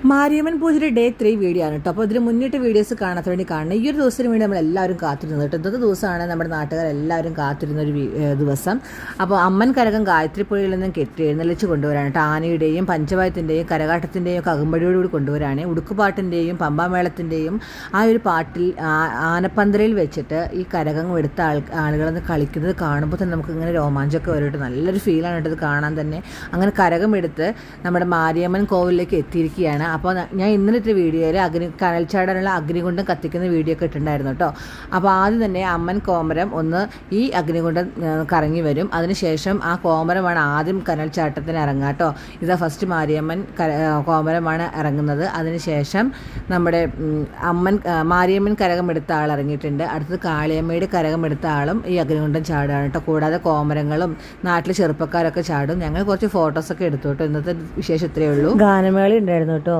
മാരിയമ്മൻ പൂജയുടെ day 3 video ആണ് കേട്ടോ. അപ്പോൾ ഇതിന് മുന്നിട്ട് വീഡിയോസ് കാണാത്ത വേണ്ടി കാണണം. ഈ ഒരു ദിവസത്തിന് വേണ്ടി നമ്മളെല്ലാവരും കാത്തിരുന്നത് കേട്ടോ. ഇന്നത്തെ ദിവസമാണ് നമ്മുടെ നാട്ടുകാരെല്ലാവരും കാത്തിരുന്ന ഒരു ദിവസം. അപ്പോൾ അമ്മൻ കരകം ഗായത്രിപ്പുഴയിൽ നിന്നും കെട്ടി എഴുന്നള്ളിച്ച് കൊണ്ടുവരാണ് കേട്ടോ. ആനയുടെയും പഞ്ചവായത്തിൻ്റെയും കരകാട്ടത്തിൻ്റെയും ഒക്കെ അകമ്പടിയോടുകൂടി കൊണ്ടുവരാണ്. ഉടുക്കുപാട്ടിൻ്റെയും പമ്പാമേളത്തിൻ്റെയും ആ ഒരു പാട്ടിൽ ആനപ്പന്തലിൽ വെച്ചിട്ട് ഈ കരകം എടുത്ത ആളുകളൊന്ന് കളിക്കുന്നത് കാണുമ്പോൾ തന്നെ നമുക്ക് ഇങ്ങനെ രോമാഞ്ചമൊക്കെ വരും കേട്ടോ. നല്ലൊരു ഫീലാണ് കേട്ടോ ഇത് കാണാൻ തന്നെ. അങ്ങനെ കരകം എടുത്ത് നമ്മുടെ മാരിയമ്മൻ കോവിലേക്ക് എത്തിയിരിക്കുകയാണ്. അപ്പോൾ ഞാൻ ഇന്നലത്തെ വീഡിയോയിൽ കനൽച്ചാടാനുള്ള അഗ്നികുണ്ഡം കത്തിക്കുന്ന വീഡിയോ ഒക്കെ ഇട്ടിട്ടുണ്ടായിരുന്നു കേട്ടോ. അപ്പോൾ ആദ്യം തന്നെ അമ്മൻ കോമരം ഒന്ന് ഈ അഗ്നികുണ്ഡം കറങ്ങി വരും. അതിനുശേഷം ആ കോമരമാണ് ആദ്യം കനൽച്ചാട്ടത്തിന് ഇറങ്ങുക കേട്ടോ. ഇതാ ഫസ്റ്റ് മാരിയമ്മൻ കോമരമാണ് ഇറങ്ങുന്നത്. അതിനുശേഷം നമ്മുടെ മാരിയമ്മൻ കരകമെടുത്ത ആൾ ഇറങ്ങിയിട്ടുണ്ട്. അടുത്തത് കാളിയമ്മയുടെ കരകമെടുത്ത ആളും ഈ അഗ്നികുണ്ഡം ചാടുകയാണ് കേട്ടോ. കൂടാതെ കോമരങ്ങളും നാട്ടിലെ ചെറുപ്പക്കാരൊക്കെ ചാടും. ഞങ്ങൾ കുറച്ച് ഫോട്ടോസൊക്കെ എടുത്തു കേട്ടോ. ഇന്നത്തെ വിശേഷം ഇത്രയേ ഉള്ളൂ. ഗാനമേള ഉണ്ടായിരുന്നു കേട്ടോ.